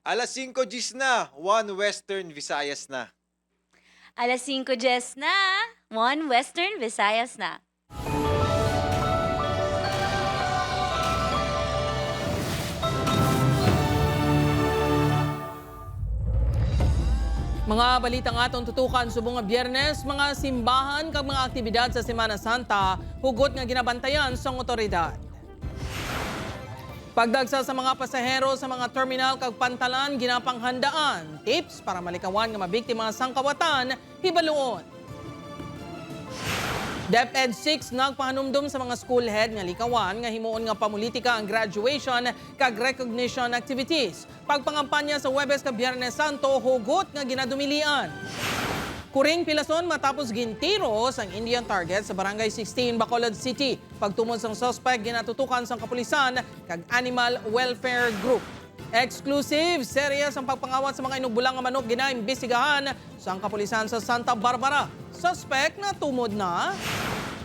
Alas 5 Gis na, One Western Visayas na. Alas 5 Jess na, One Western Visayas na. Mga balitang atong tutukan subong nga Biyernes, mga simbahan kag mga aktibidad sa Semana Santa hugot nga ginabantayan sa otoridad. Pagdagsa sa mga pasahero sa mga terminal kag pantalan ginapanghandaan. Tips para malikawan nga mabiktima sang kawatan hibaluon. DepEd 6 nagpahanumdum sa mga school head nga likawan nga himuon nga pamulitika ang graduation kag recognition activities. Pagpangampanya sa Huwebes kag Biyernes Santo hugot nga ginadumilian. Kuring pilason matapos gintiro sang Indian target sa Barangay 16 Bacolod City. Pagtumon sang suspect ginatutukan sang kapulisan kag Animal Welfare Group. Exclusive series ang pagpangawat sa mga inugbulang nga manok ginaimbestigahan sang kapulisan sa Santa Barbara. Suspect na tumod na.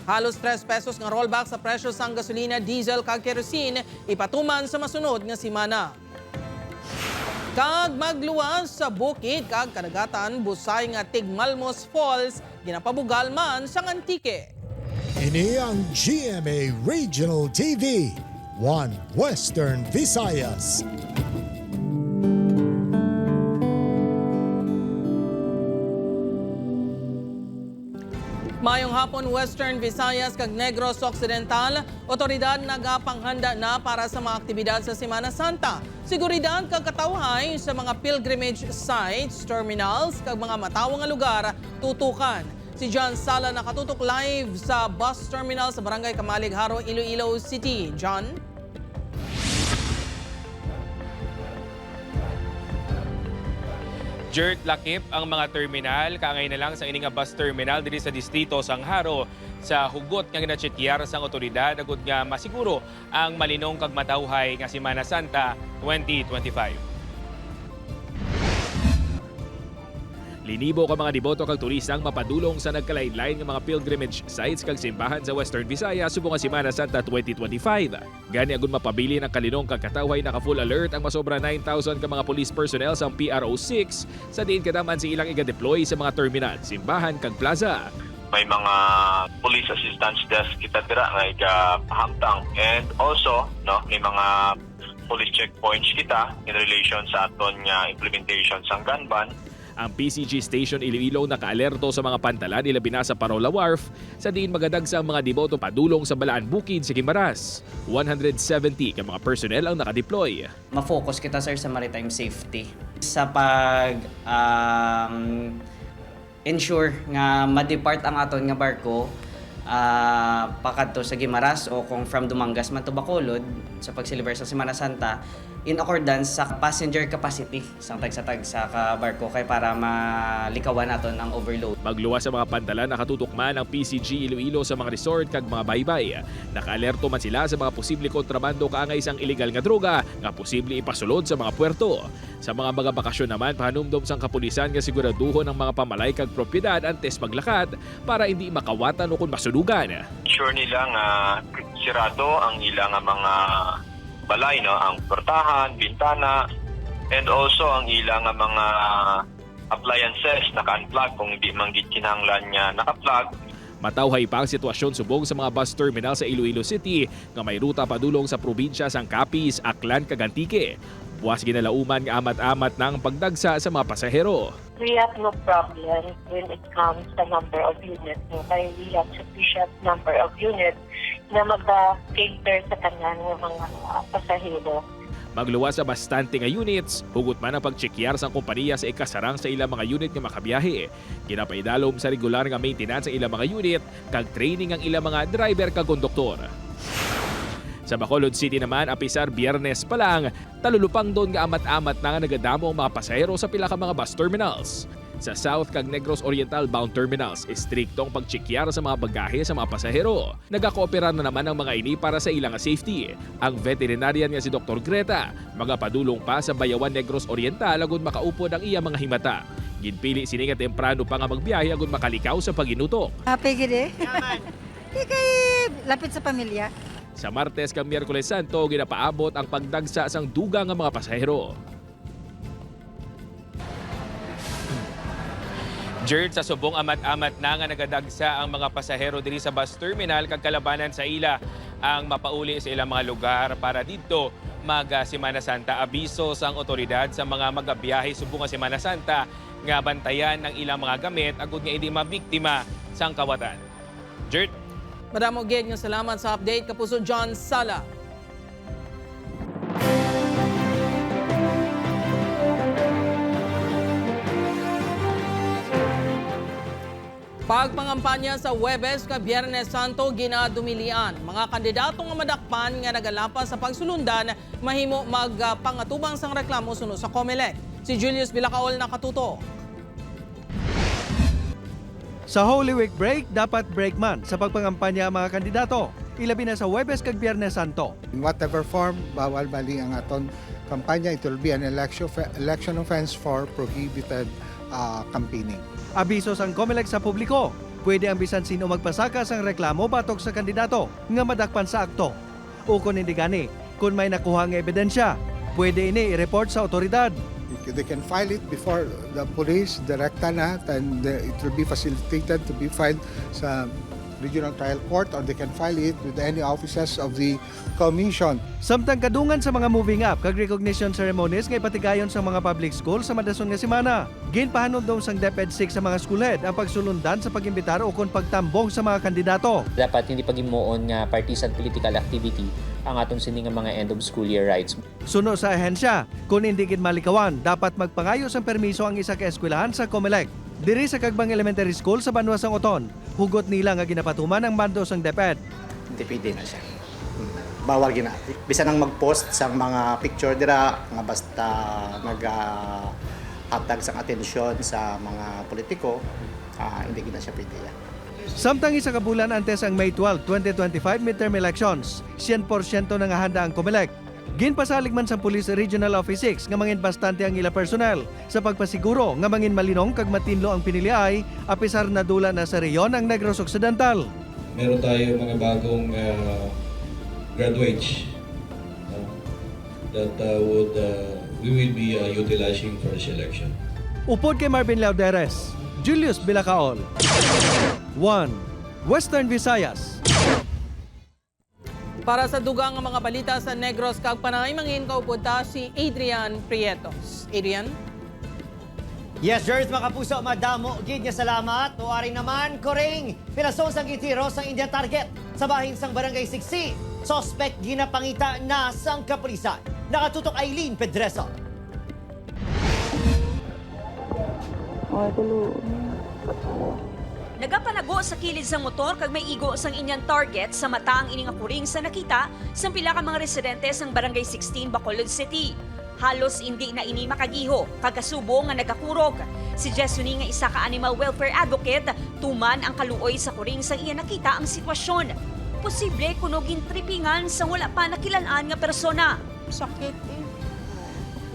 Halos 3 pesos nga rollback sa presyo sang gasolina, diesel kag kerosene ipatuman sa masunod nga semana. Kag magluwas sa bukid kag kadagatan busay nga Tigmalmos Falls ginapabugal man sang Antique. Ini ang GMA Regional TV, One Western Visayas. Mayong hapon Western Visayas kag Negros Occidental, otoridad nagapanghanda na para sa mga aktibidad sa Semana Santa. Seguridad kag katawhay sa mga pilgrimage sites, terminals kag mga matawang nga lugar tutukan. Si John Sala nakatutok live sa bus terminal sa Barangay Kamalig, Haro, Iloilo City. John? Jert lakip ang mga terminal, kaangay na lang sa ining nga bus terminal diri sa distrito Sangharo sa hugot nga ginatsekyar sang otoridad agud nga masiguro ang malinong kag matawhay nga Semana Santa 2025. Linibo ka mga deboto kag turistang mapadulong sa nagkalain-lain nga mga pilgrimage sites kag simbahan sa Western Visayas subong nga Semana Santa 2025. Gani agud mapabilin ang kalinong kag katawhay naka full alert ang masobra 9,000 ka mga police personnel sa PRO6 sa diin kadaman si ilang iga-deploy sa mga terminal, simbahan kag plaza. May mga police assistance desk kita dira nga igapahamtang, and also may mga police checkpoints kita in relation sa aton nga implementation sang gun ban. Ang PCG Station Iloilo naka-alerto sa mga pantalan ilabi na sa Parola Wharf sa diin magadag sa mga deboto padulong sa Balaan Bukid sa Guimaras. 170 ka mga personnel ang nakadeploy. Ma-focus kita sir sa maritime safety. Sa pag ensure nga ma-depart ang aton nga barko pakadto sa Guimaras o kung from Dumangas man to Bacolod sa pag-celebrate sa Semana Santa in accordance sa passenger capacity sang tag sa barko kay para malikawan naton ang overload. Magluwas sa mga pantalan nakatutok man ang PCG Iloilo sa mga resort kag mga baybay. Naka-alerto man sila sa mga posible kontrabando kaangay sang illegal nga droga nga posible ipasulod sa mga puerto. Sa mga bakasyon naman pahanumdom sang kapulisan nga siguraduhon ang mga pamalay kag propiedad antes maglakad para hindi makawatan o kun masunugan. Sure nila nga sirado ang ilang mga balay, ang portahan, bintana, and also ang ilang mga appliances naka-unplug kung hindi manggid kinahanglan niya naka-plug. Matawhay pa ang sitwasyon subong sa mga bus terminal sa Iloilo City nga may ruta padulong sa probinsya sang Capiz, Aklan kag Antique. Buwas ginalauman nga amat-amat na ang pagdagsa sa mga pasahero. We have no problem when it comes to number of units. Kaya we have sufficient number of units na mag-cater sa kanan ng mga pasahero. Magluwas sa bastante nga units, hugot man ang pagtsekyar sa kompanya sa ikasarang sa ilang mga unit nga makabiyahe. Ginapaidalom sa regular nga maintenance ang ilang mga unit, kag training ang ilang mga driver kag konduktor. Sa Bacolod City naman, apisar Biyernes pa lang, talulupang doon nga amat-amat na nga nagadamo ang mga pasahero sa pila ka mga bus terminals. Sa South kag Negros Oriental bound terminals, istriktong pagtsekyar sa mga bagahe sa mga pasahero. Nagakooperar na naman ang mga ini para sa ilang safety. Ang veterinarian nga si Dr. Greta, magapadulong pa sa Bayawan Negros Oriental agud makaupod ang iya mga himata. Ginpili sini nga temprano pa nga magbiyahe agud makalikaw sa paginutok. Happy gid eh. Di kay lapit sa pamilya. Sa Martes kag Miyerkules Santo, ginapaabot ang pagdagsa sang dugang nga mga pasahero. Jerd, sa subong amat-amat na nga nagadagsa ang mga pasahero diri sa bus terminal kag kalabanan sa ila ang mapauli sa ilang mga lugar para didto Semana Santa. Abiso sang otoridad sa mga magabiyahe subong nga Semana Santa nga bantayan ng ilang mga gamit agud nga hindi mabiktima sang kawatan. Jerd. Madamo gid nga salamat sa update kapuso John Sala. Pagpangampanya sa Huwebes ka Biyernes Santo ginadumilian. Mga kandidato nga madakpan nga nagalapas sa pagsulundan mahimo magpangatubang sang reklamo suno sa COMELEC. Si Julius Bilacaol nakatuto. Sa Holy Week break, dapat break man sa pagpangampanya ang mga kandidato. Ilabi na sa Huwebes kag Biyernes Santo. In whatever form, bawal mali ang aton kampanya. It will be an election offense for prohibited campaigning. Abiso sang COMELEC sa publiko. Pwede ang bisan sino magpasaka sang reklamo batok sa kandidato nga madakpan sa akto. O kung hindi gani, kung may nakuha nga ebidensya, pwede ini i-report sa otoridad. They can file it before the police, direkta na, and it will be facilitated to be filed sa regional trial court, or they can file it with any offices of the commission. Samtang kadungan sa mga moving up kag recognition ceremonies nga ipatigayon sa mga public school sa madason nga semana. Ginpahanon daw sang DepEd 6 sa mga schoolhead ang pagsulundan sa pag-imbitar o kon pagtambong sa mga kandidato. Dapat hindi paghimuon nga partisan political activity ang atong sining nga mga end of school year rights. Suno sa ahensya, kung hindi gid malikawan, dapat magpangayo sang permiso ang isa ka eskwelahan sa COMELEC. Diri sa Kagbang Elementary School sa Banwa sang Oton, hugot nila nga ginapatuman ang bando sang DepEd. Hindi pwede na siya. Bawal gina. Bisan ang mag-post sa mga picture dira nga basta hatag sang atensyon sa mga politiko, hindi gina siya pwede yan. Samtang isa ka bulan antes ang May 12, 2025 midterm elections, 100% na nga handa ang COMELEC. Ginpasalig man sa Police Regional Office 6 nga mangin bastante ang ila personnel sa pagpasiguro nga mangin malinong kag matinlo ang piniliay apisar na dula na sa reyon ang Negros Occidental. Meron tayo mga bagong graduates that we will be utilizing for this election. Upod kay Marvin Lauderes, Julius Bilacaol. 1. Western Visayas. Para sa dugang nga mga balita sa Negros kag Panay, mangin kaupod ta si Adrian Prietos. Adrian? Yes, Jers, mga kapuso, madamo gid nga salamat. Tuwari naman, Koring, pilason sang gitiro sang Indian target sa bahin sang Barangay Siksi. Suspect ginapangita na sang kapulisan. Nakatutok Aileen Pedreso. Nagapanago sa kilid sang motor kag may igo sang inyang target sa mata ang ining kuring sa nakita sang pila ka mga residente sang Barangay 16 Bacolod City. Halos hindi na ini makagiho kagasubo nga nagakurog. Si Jesuni nga isa ka animal welfare advocate tuman ang kaluoy sa kuring sang iya nakita ang sitwasyon. Posible kuno gintripingan sang wala pa nakilan-an nga persona. Sakit eh.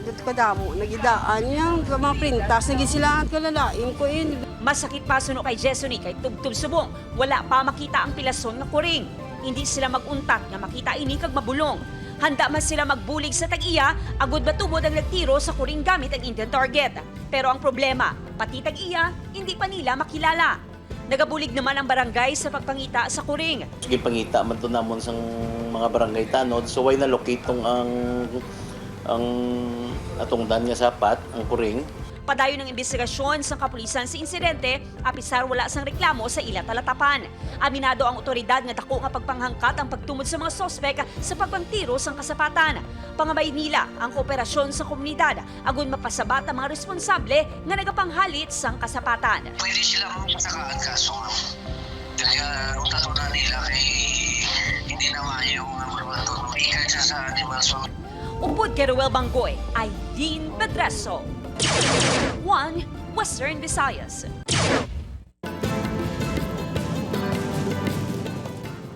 Dito ko damo, nagidaan yan, mga printas, nagisilangan ko lalain ko eh. Masakit pa suno kay Jesuni kay tubtub subong. Wala pa makita ang pilason nga kuring. Hindi sila maguntat nga makita ini kag mabulong. Handa man sila magbulig sa tag-iya, agud batubod ang nagtiro sa kuring gamit ang Indian target. Pero ang problema, pati tag-iya, hindi pa nila makilala. Nagabulig naman ang barangay sa pagpangita sa kuring. Sige pangita man to namon sang mga barangay tanod, so why na locate tong ang atungdan nga sapat ang kuring. Padayon ng investigasyon sa kapulisan sa insidente, apisar wala sang reklamo sa ila talatapan. Aminado ang otoridad nga dako nga pagpanghangkat ang pagtumod sa mga sospek sa pagpangtiro sang kasapatan. Pangabay nila ang kooperasyon sa komunidad agon mapasabat ang mga responsable nga nagapanghalit sang kasapatan. Pwede silang masakaan kaso kaya utatunan nila kay hindi na mayong maigay sa animals. Upod kay Ruel Banggoy, Aileen Pedreso. 1 Western Visayas.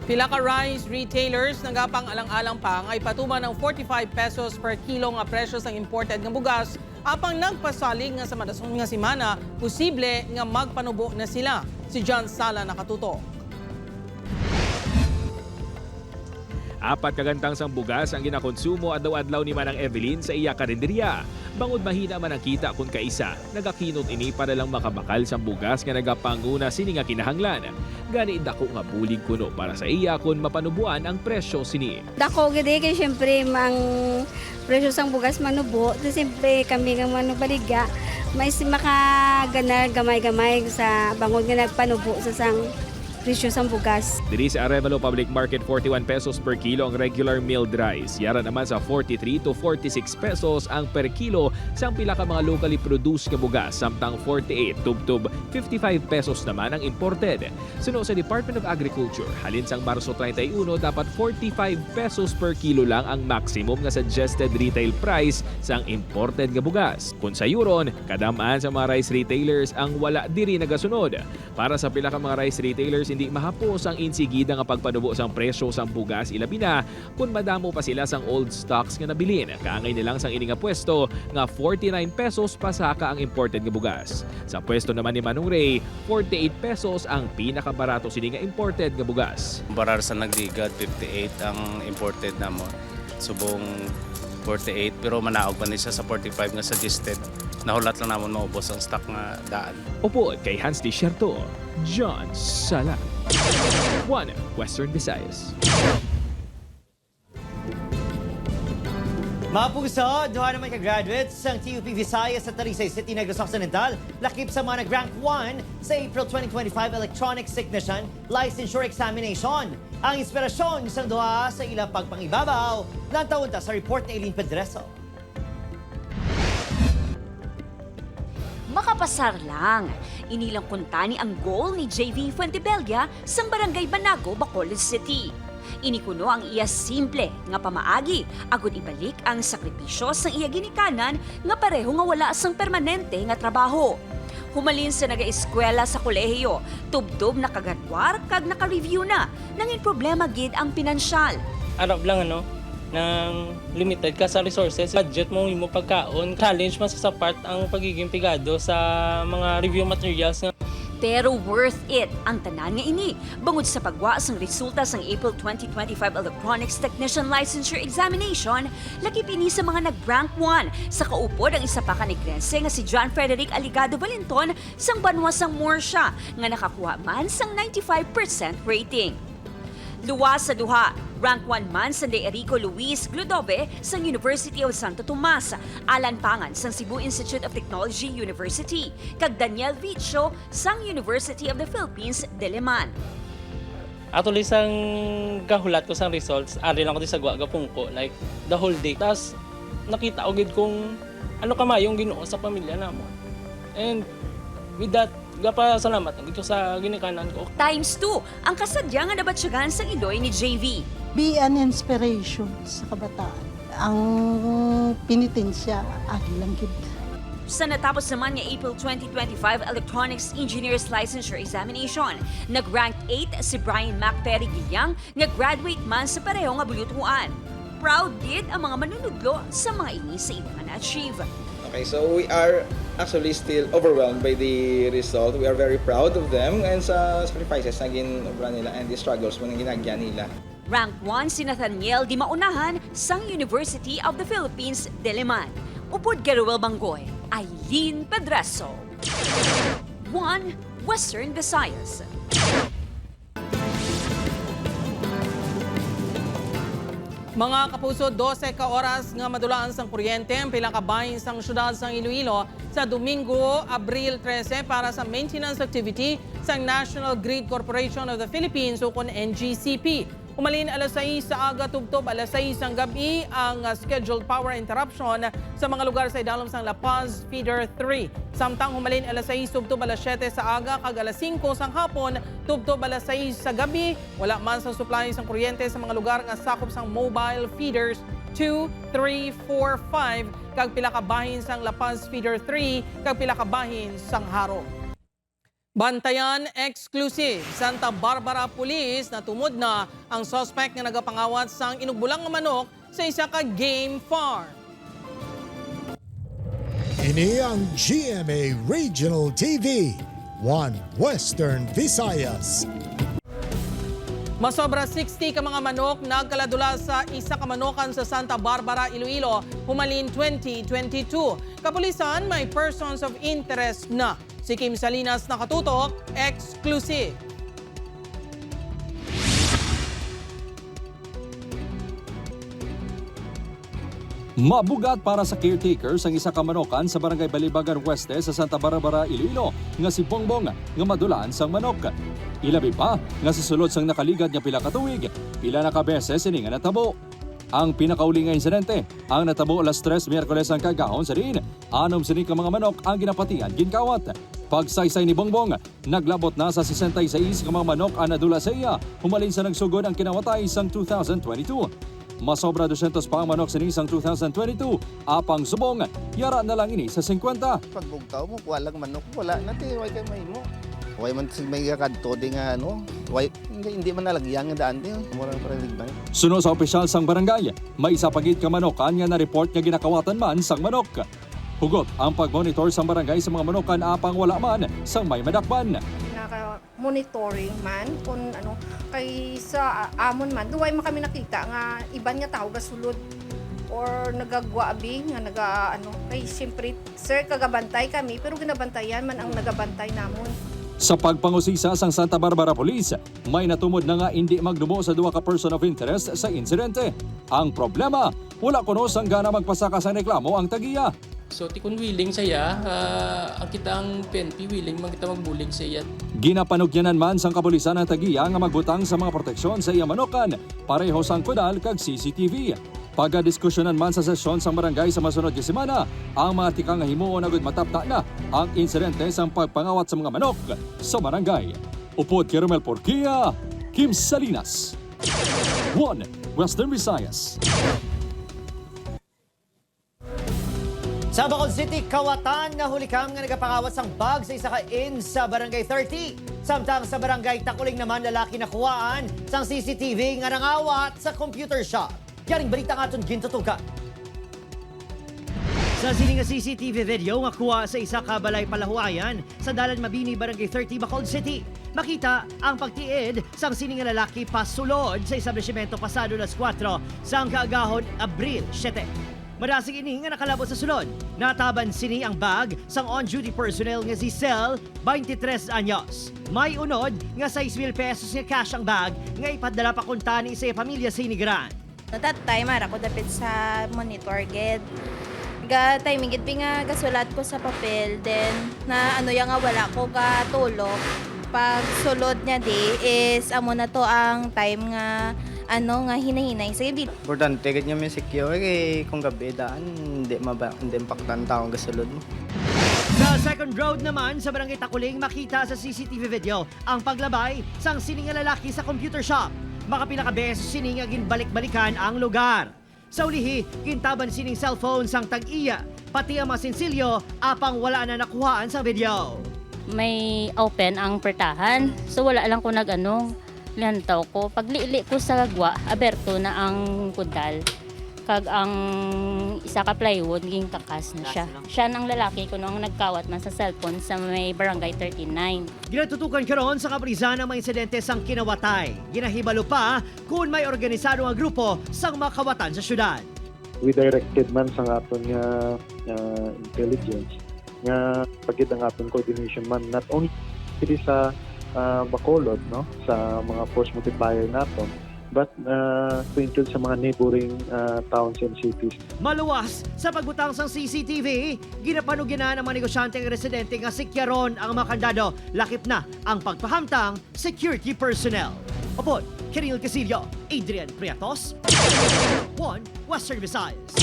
Pila ka rice retailers nagapang alang-alang pa nga ipatuman ng 45 pesos per kilo nga presyo sang imported nga bugas apang nagpasalig nga sa madason nga semana posible nga magpanubo na sila. Si John Sala nakatuto. 4 kagantang sang bugas ang ginakonsumo adlaw-adlaw ni Manang Evelyn sa iya karinderya. Bangod mahina man ang kita kung kaisa, nagakinot ini para lang makabakal sang bugas nga nagapanguna sini nga kinahanglan. Gani dako nga bulig kuno para sa iya kung mapanubuan ang presyo sini. Dako gede kay syempre mang presyo sang bugas manubo, so siyempre kami nga manubaliga, may makaganar gamay-gamay sa bangod nga nagpanubo sa sang presyo sang bugas. Diri sa Arevalo Public Market 41 pesos per kilo ang regular milled rice. Yara naman sa 43 to 46 pesos ang per kilo sa pila ka mga locally produced nga bugas, samtang 48 tubtob 55 pesos naman ang imported. Suno sa Department of Agriculture, halin sang Marso 31 dapat 45 pesos per kilo lang ang maximum nga suggested retail price sang imported nga bugas. Kung sa euron, kadamaan sa mga rice retailers ang wala diri nagasunod. Para sa pila ka mga rice retailers, hindi mahapos ang insigida nga pagpanubo sang presyo sang bugas, ilabi na kung madamo pa sila sang old stocks nga nabilin. Kaangay nilang sang ini nga pwesto nga 49 pesos pasaka ang imported nga bugas. Sa pwesto naman ni Manong Ray, 48 pesos ang pinakabarato sini nga imported nga bugas. Barar sa nagdigad, 58 ang imported na mo. Subong 48 pero manaog pa niya sa 45 nga suggested. Nahulat lang naman maubos ang stock nga daan. Upo kay Hans Desierto, John Sala. 1 Western Visayas. Mga puso, duha naman ka-graduates ng TUP Visayas sa Talisay City, Negros Occidental, lakip sa mga nag-rank 1 sa April 2025 Electronics Technician Licensure Examination. Ang inspirasyon sa duha sa ilang pagpangibabaw ng taunta sa report ni Eileen Pedreso. Makapasar lang. Inilang kuntani ang goal ni JV Fuentebella sang Barangay Banago, Bacolod City. Inikuno ang iya simple nga pamaagi agud ibalik ang sakripisyo sang iya ginikanan nga pareho nga wala sang permanente nga trabaho. Humalin sa naga-eskwela sa kolehiyo, tubtob nakagadwar kag naka-review na, nangin problema gid ang pinansyal. Arap lang ng limited ka sa resources, budget mo pagkaon, challenge man sa part ang pagiging pigado sa mga review materials nga. Pero worth it ang tanan nga ini bangod sa pagwa sang resulta sang April 2025 Electronics Technician Licensure Examination, lakip ini sa mga nag-rank 1 sa kaupod ang isa pa ka negrense nga si John Frederick Aligado Valenton sang Banwa sang Morsha nga nakakuha man sang 95% rating. Luwas sa duha, rank 1 man sa Erico Luis Glodove sa University of Santo Tomas, Alan Pangan sa Cebu Institute of Technology University, kag Daniel Vicho sang University of the Philippines, Diliman. Actually, sang gahulat ko sang results, ari lang ko sa gapong ko, like the whole day. Tapos nakita ko gid kung ano kamayong Ginoo sa pamilya namo. And with that, salamat ang ito sa ginikanan ko. Times 2 ang kasadya nga nabatsyagan sa Iloy ni JV. Be an inspiration sa kabataan. Ang pinitensya, agi lang gid. Sa natapos naman nga April 2025 Electronics Engineers Licensure Examination, nag-rank 8 si Brian Macperry Gilyang nga graduate man sa pareho nga bulutuan. Proud gid ang mga manunudlo sa mga ini sa ilang na-achieve. Okay, so we are actually still overwhelmed by the result. We are very proud of them and sa sacrifices na ginobra nila and the struggles mo na ginagya nila. Rank 1 si Nathaniel Di Maunahan sang University of the Philippines, Diliman. Upod Garuel Banggoy, Eileen Pedreso. 1 Western Visayas. Mga kapuso, 12 ka oras nga madulaan sang kuryente ang pilang kabahin sang syudad sang Iloilo sa Domingo, Abril 13 para sa maintenance activity sang National Grid Corporation of the Philippines o kon NGCP. Umalin alas 6 sa aga tubtob alas 6 ang gabi ang scheduled power interruption sa mga lugar sa idalom sang La Paz Feeder 3. Samtang humalin alas 6 tubtob alas 7 sa aga kag alas 5 sang hapon tubtob alas 6 sa gabi, wala man sang supply sang kuryente sa mga lugar nga sakop sang mobile feeders 2, 3, 4, 5 kag pila ka bahin sang La Paz Feeder 3 kag pila ka bahin sang Haro. Bantayan exclusive, Santa Barbara Police na tumod na ang suspect nga nagapangawat sang inugbulang nga manok sa isa ka game farm. Ini ang GMA Regional TV, 1 Western Visayas. Masobra 60 ka mga manok nagkaladula sa isa ka manokan sa Santa Barbara, Iloilo, humalin 2022. Kapulisan, may persons of interest na. Si Kim Salinas nakatutok, exclusive. Mabugat para sa caretakers ang isa ka manokan sa barangay Balibagan Weste sa Santa Barbara, Iloilo nga si Bongbong nga madulaan sang manok. Ilabi pa nga si sulod sang nakaligad nga pila ka tuig, pila na ka beses ini nga natabo. Ang pinakauli nga insidente, ang natabo alas 3 Miyerkules ang kagahon sa diin, 6 sini ka mga manok ang ginapatian ginkawat. Pagsaysay ni Bongbong, naglabot na sa 66 ka mga manok ang nadula sa iya, humalin sa nagsugod ang kinawatay sang 2022. Masobra 200 pa ang manok sa isang 2022. Apang subong, yara na lang ini sa 50. Pagbugtaw mo, walang manok, wala na tayo, kay may mo. Huwag man may kakadto di nga ano, hindi man nalagyan nga daan din, murang paralig ba? Suno sa opisyal sang barangay, may isa pagit ka manokan nga na-report nga ginakawatan man sang manok. Hugot ang pag-monitor sang barangay sa mga manokan apang wala man sang may madakpan. Naka-monitoring man kung ano, kay sa amon man, duway man kami nakita nga iban nga tao gasulod or nagagwabi nga kay siyempre sir kagabantay kami pero ginabantayan man ang nagabantay namon. Sa pagpangusisa sang Santa Barbara Police, may natumod na nga hindi magdumo sa duwa ka person of interest sa insidente. Ang problema, wala kuno sang gana magpasaka sa reklamo ang tagiya. So, tikon willing saya, ang kitang PNP willing man kita magbulig sa iya. Ginapanugyanan man sang kapulisan ang tagiya nga magbutang sa mga proteksyon sa iya manokan, pareho sang kudal kag CCTV. Pagdiskusyonan man sa sesyon sang barangay sa masunod nga semana, ang mga tikang nga himuon agud matapta na ang insidente sang pagpangawat sa mga manok sa barangay. Upod kay Romel Porquia, Kim Salinas, 1 Western Visayas. Sa Bacolod City, kawatan na hulikam nga nagapangawat sang bag sa isa ka inn sa Barangay 30. Samtang sa Barangay Takuling naman lalaki nakuhaan sang CCTV nga nangawat sa computer shop. Yaring balita nga itong gintutukan. Sa sining nga CCTV video nga kuha sa isa ka balay palahuayan sa Dalan Mabini, Barangay 30, Bacolod City. Makita ang pagtiid sang sining nga lalaki pasulod sa establishmento pasado las 4 sang kaagahon Abril 7. Madasig ini nga nakalabot sa sulod. Nataban sini ang bag sang on-duty personnel nga si Cel, 23 anyos. May unod nga 6,000 pesos nga cash ang bag nga ipadala pa kuntani sa pamilya sa Inigran. That time, ara ko dapit sa monitor ged. Timing gid nga gasulat ko sa papel, then na nga wala ko katulog. Pag sulod niya is amo na to ang time nga nga hinahinay sa gabi. Importante gid nga may secure kay kung gabi daan hindi impactan taong gasulod mo. Sa second road naman sa Barangay Takuling, makita sa CCTV video ang paglabay sang sining nga lalaki sa computer shop. Makapila ka beses sining nga ginbalik-balikan ang lugar. Sa ulihi, kintaban sining cellphone sang tag-iya, pati ang mga sensilyo apang wala na nakuhaan sa video. May open ang pertahan, so wala lang ko lihantaw ko. Pag liili ko sa gwa, aberto na ang kudal. Kag ang isa ka plywood, ging kakas na siya. Siya ng lalaki ko nung nagkawat man sa cellphone sa may Barangay 39. Ginatutukan karon sa kaprisan ang mga insidente sang kinawatay. Ginahibalo pa kung may organisado nga grupo sang makawatan sa syudad. We directed man sa aton nga intelligence nga pagid ang aton coordination man not only sa Bacolod, no, sa mga force multiplier naton, but to include sa mga neighboring towns and cities. Maluwas sa pagbutang sang CCTV, ginapanugyan ng mga negosyante ng residente nga sikyaron ang mga kandado, lakip na ang pagpahamtang security personnel. Upod, Kiril Casillo, Adrian Priatos, 1 Western Visayas.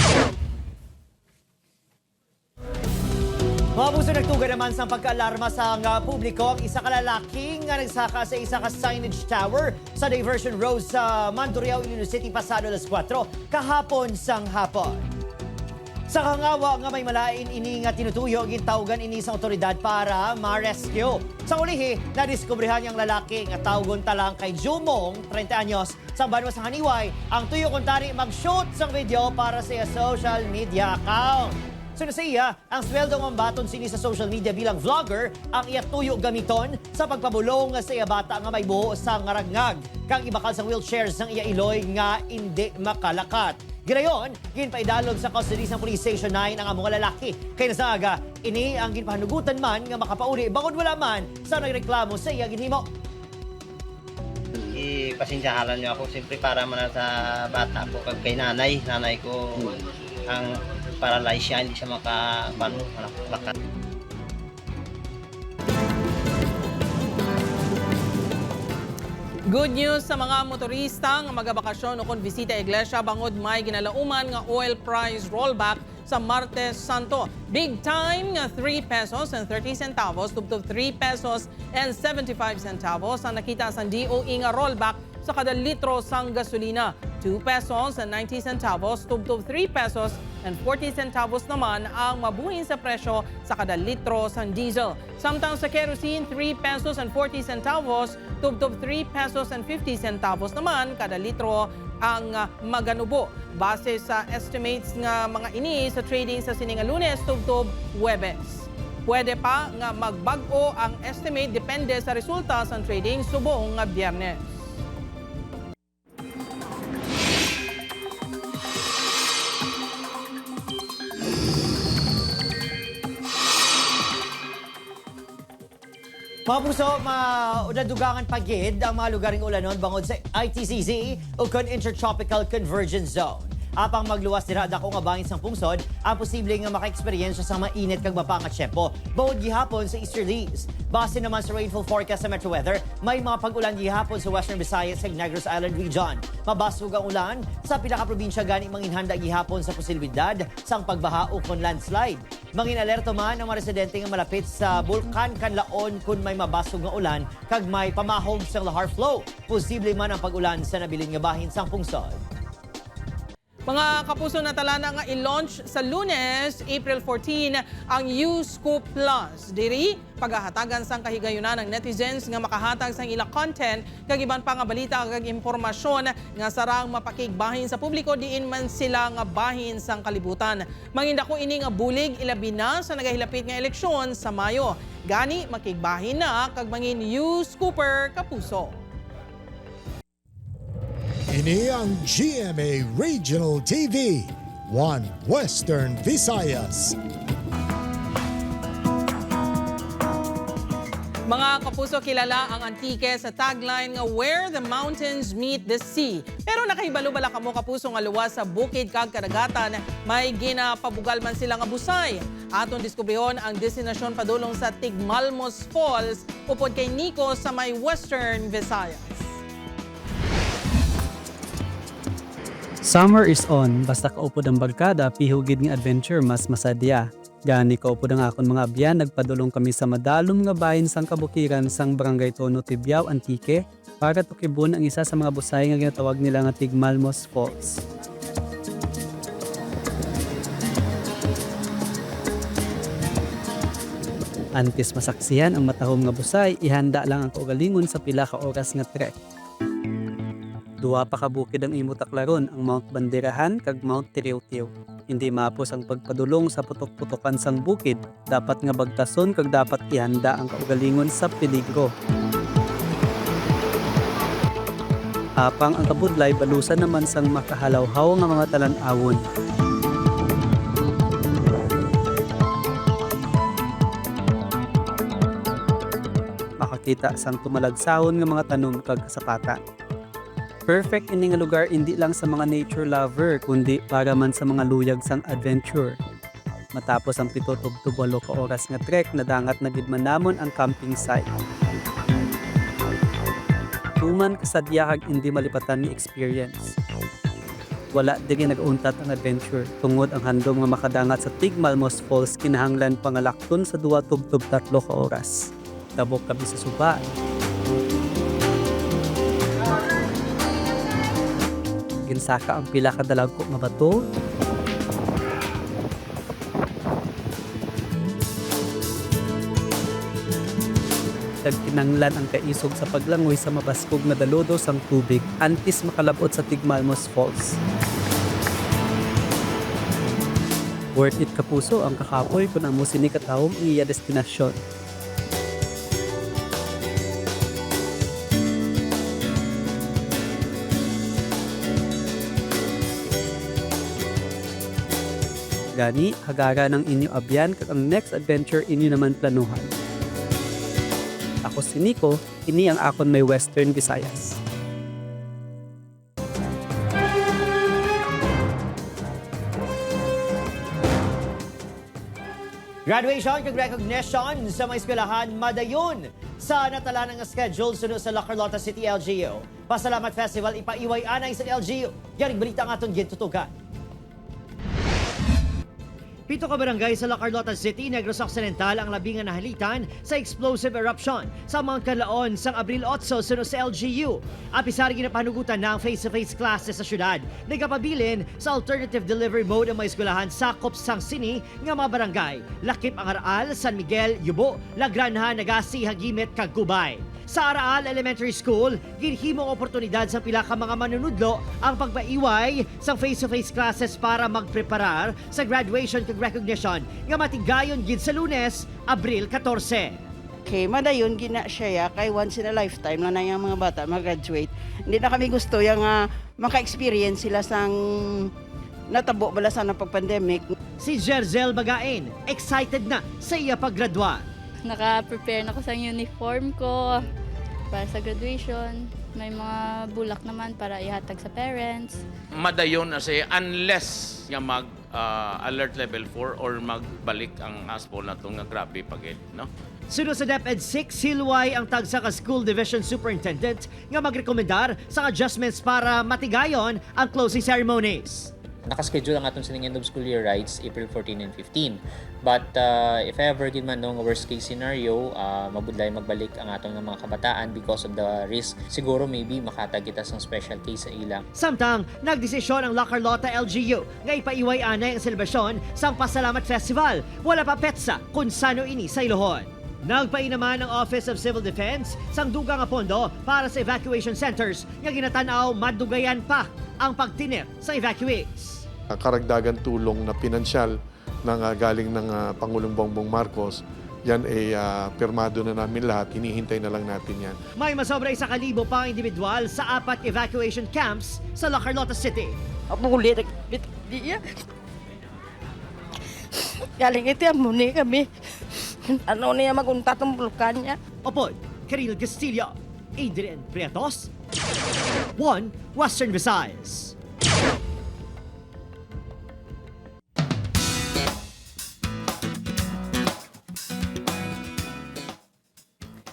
Mga puso, nagtuga naman sa pagkaalarma sa publiko ang isa ka lalaki nga nagsaka sa isa ka signage tower sa Diversion Road sa Mandurriao, Iloilo City, pasado alas 4 kahapon sang hapon. Sa kangawa nga may malain ini nga tinutuyo, gintawgan ini sa otoridad para ma-rescue. Sa ulihi, nadiskubrehan yung lalaki nga tawgon talang kay Jumong, 30 anyos, sa banwa sa Haniway, ang tuyo kuntari mag-shoot sang video para sa social media account. Sunod sa iya, ang sweldo ng baton sini sa social media bilang vlogger ang iya tuyo gamiton sa pagpabulong sa iya bata nga may buho sa ngarangag. Kang ibakal sa wheelchairs ng iya iloy nga hindi makalakat. Ginayon, ginpaidalog sa custody sa Police Station 9 ang among lalaki. Kay nasaga, ini ang ginpahanugutan man nga makapauli bangod wala man sa nagreklamo sa iya ginhimo. Pasensyahan niyo ako siyempre para man sa bata ko kag kay nanay ko ang paralyzed siya, hindi siya makalakat. Good news sa mga motorista nga magabakasyon o kung bisita iglesia bangod may ginalauman nga oil price rollback sa Martes Santo. Big time nga 3 pesos and 30 centavos tubtob 3 pesos and 75 centavos ang nakita sa DOE nga rollback sa kada litro sang gasolina. 2 pesos and 90 centavos tubtob 3 pesos and 40 centavos naman ang mabuhin sa presyo sa kada litro sang diesel. Samtang sa kerosene, 3 pesos and 40 centavos tubtob 3 pesos and 50 centavos naman kada litro ang maganubo. Base sa estimates nga mga ini sa trading sa sininga Lunes tubtob Huwebes. Pwede pa nga magbag-o ang estimate depende sa resulta sa trading subong nga Biyernes. Mga puso, maudadugangan pagid ang mga lugaring ulanon bangod sa ITCZ o Intertropical Convergence Zone. Apang magluwas dira dako nga bangin sang pungsod, ang posible nga maka-eksperyensya sa mainit kag mapanga tiyempo bawod gihapon sa easterlies. Base naman sa rainfall forecast sa Metro Weather, may mga pag-ulan gihapon sa Western Visayas ug Negros Island region. Mabasog ang ulan sa pila ka probinsya gani manginhanda gihapon sa posibilidad sang pagbaha o kon landslide. Mangin alerto man ang mga residente nga malapit sa Bulkan Kanlaon kung may mabasog nga ulan kag may pamahog sa lahar flow. Posible man ang pag-ulan sa nabilin nga bahin sang pungsod. Mga kapuso, natalana nga i-launch sa Lunes, April 14, ang U-Scoop Plus. Diri, paghahatagan sang kahigayunan ng netizens nga makahatag sang ilang content, kag iban pa nga balita kag impormasyon nga sarang mapakigbahin sa publiko diin man sila nga bahin sang kalibutan. Mangindako ini nga bulig ilabi na sa nagahilapit nga eleksyon sa Mayo. Gani makigbahin na kag mangin U-Scooper kapuso. Ini ang GMA Regional TV, One Western Visayas. Mga kapuso, kilala ang Antique sa tagline nga Where the Mountains Meet the Sea. Pero nakahibalo bala kamo kapuso nga luwas sa bukid kag kadagatan, may ginapabugal man sila nga busay. Aton diskubrihon ang destinasyon padulong sa Tigmalmos Falls upod kay Nico sa may Western Visayas. Summer is on, basta kaupod ang barkada, pihugid ng adventure mas masadya. Gani kaupod ang akon mga abyan, nagpadulong kami sa madalom nga bahin sang kabukiran sang Barangay Tono Tibiao, Antique, para tukibon ang isa sa mga busay nga ginatawag nila nga Tigmalmos Falls. Antes masaksihan ang matahom nga busay, ihanda lang ang kaugalingon sa pila ka oras nga trek. Duwa pa kabukid ang imutaklaron, ang Mount Banderahan kag Mount Tiriw-Tiw. Hindi mapos ang pagpadulong sa putok-putokan sang bukid, dapat nga bagtason kag dapat ihanda ang kaugalingon sa peligro. Apang ang kabudlay balusan naman sang makahalawhaw nga mga talan-awon. Makakita sang tumalagsahon nga mga tanom kag kasapatan. Perfect ini nga lugar hindi lang sa mga nature lover kundi para man sa mga luyag sang adventure. Matapos ang 7-8 ka oras nga trek, nadangat na gid man namon ang camping site. Tuman kasadya kag hindi malipatan ni experience. Wala diri nag-untat ang adventure tungod ang handom nga makadangat sa Tigmalmos Falls kinahanglan pangalakton sa 2-3 ka oras. Tabok kami sa suba. Ginsaka ang pila ka dalagko nga bato. Kinanglan ang kaisog sa paglangoy sa mabaskog na dalodos ang tubig antes makalabot sa Tigmalmos Falls. Worth it kapuso ang kakapoy kung amo sini katawong iya destinasyon. Gani, hagara ng inyo abyan kag ang next adventure inyo naman planuhan. Ako si Nico, ini ang akon may Western Visayas. Graduation kag recognition sa mga eskwelahan madayon sa natala ng schedule sunod sa La Carlota City LGU. Pasalamat Festival ipaiway anay sa LGU. Yaring balita ang aton gintutukan. 7 ka barangay sa La Carlota City, Negros Occidental ang labing nga nahalitan sa explosive eruption sa Mount Canlaon sang Abril 8 sunod sa LGU. Apisari ginapanugutan na ang face-to-face classes sa syudad. Nagapabilin sa alternative delivery mode ang mga eskwelahan sakop sang sini nga mga barangay. Lakip ang Araal, San Miguel, Yubo, Lagranha, Nagasi, Hagimit, kag Gubay. Sa Araal Elementary School, ginhimong oportunidad sa pila ka mga manunudlo ang pagpaiway sa face-to-face classes para magpreparar sa graduation kag recognition nga matigayon gid sa Lunes, Abril 14. Okay, madayon gina siya ya, kay once in a lifetime lang na yung mga bata mag-graduate. Hindi na kami gusto yung maka-experience sila sang natabo bala sa pag-pandemic. Si Jerzel Bagain, excited na sa iya paggraduar. Naka-prepare na ko sa uniform ko para sa graduation. May mga bulak naman para ihatag sa parents. Madayon na siya unless nga mag-alert level 4 or magbalik ang ASPO na itong grabe pagit, no? Sunod sa DepEd 6, Hilway ang tagsa ka School Division Superintendent nga magrekomendar sa adjustments para matigayon ang closing ceremonies. Nakaschedule ang atong sining end of school year rights April 14 and 15. But if ever gid man nung worst case scenario, mabudlay magbalik ang atong mga kabataan because of the risk. Siguro maybe makatag kita sang special case sa ila. Samtang nagdesisyon ang La Carlota LGU nga ipaiway anay ang selebrasyon sang Pasalamat Festival. Wala pa petsa kung sano ini sa Ilohon. Nagpain naman ang Office of Civil Defense sang dugang nga pondo para sa evacuation centers nga ginatanaw madugayan pa ang pagtinir sa evacuees. Karagdagan tulong na pinansyal ng galing ng Pangulong Bongbong Marcos, yan ay pirmado na namin lahat, hinihintay na lang natin yan. May masobra 1,000 pang individual sa 4 evacuation camps sa La Carlota City. Apulit, galing ito ang muni kami. Ano niya magunta itong bulkan niya? Opo, Karil Castillo, Adrian Prietos, 1 Western Visayas.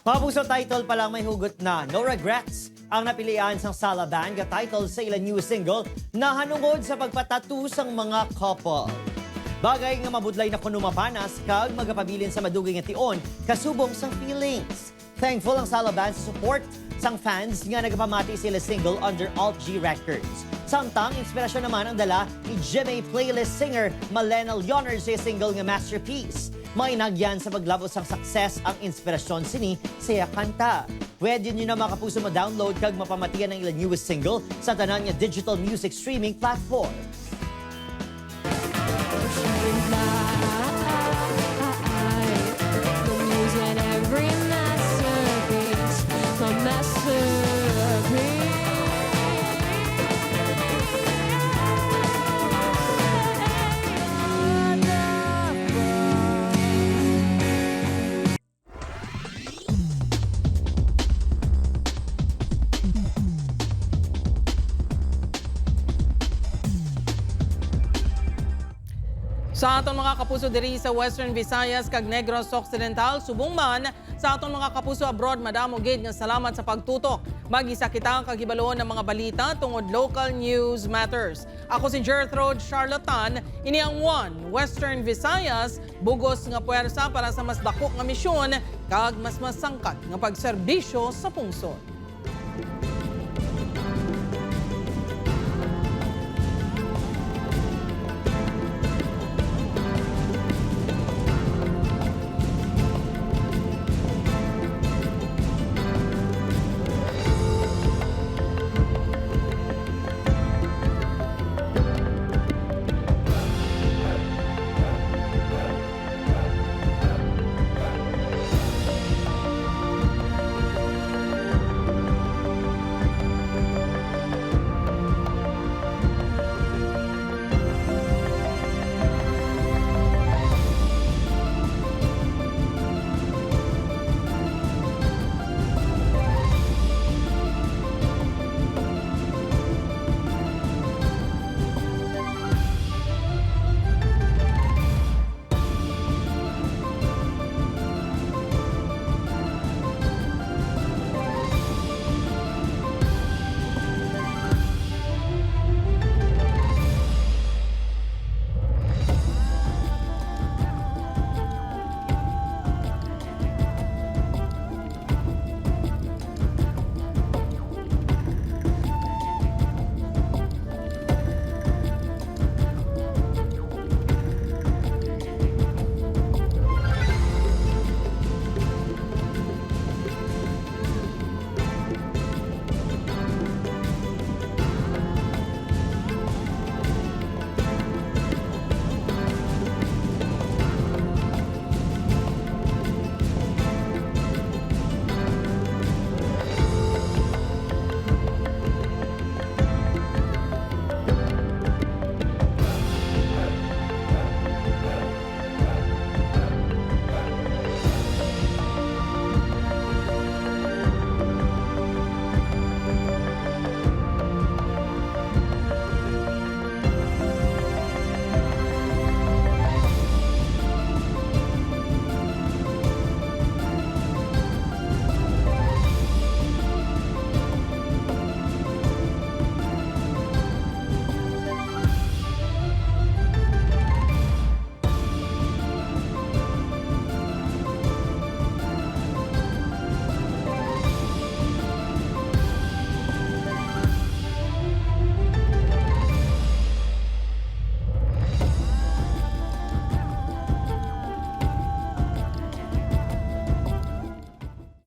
Pabuso title pa lang may hugot na No Regrets ang napilian sang Sala Band nga title sa ilang new single na hanungod sa pagpatattoo sang mga couple. Bagay nga mabudlay na kuno mapanas kag magapabilin sa madugay nga tion kasubong sang feelings. Thankful ang Sala Band sa support sang fans nga nagapamati sila single under Alt G Records. Samtang inspirasyon naman ang dala ni GMA playlist singer Malena Leonard sa single nga Masterpiece. May nagyan sa paglabos sang success ang inspirasyon sini sa kanta. Pwede nyo na makapuso ma-download kag mapamatian ang ilang newest single sa tanan nga digital music streaming platform. Sa atong mga kapuso diri sa Western Visayas kag Negros Occidental, subong man sa atong mga kapuso abroad, madamo gid nga salamat sa pagtutok. Mag-isa kita ang kagibalon ng mga balita tungod local news matters. Ako si Gertrude Charlatan, ini ang 1 Western Visayas, bugos nga puwersa para sa mas dako nga misyon kag mas masangkat nga pagserbisyo sa pungsod.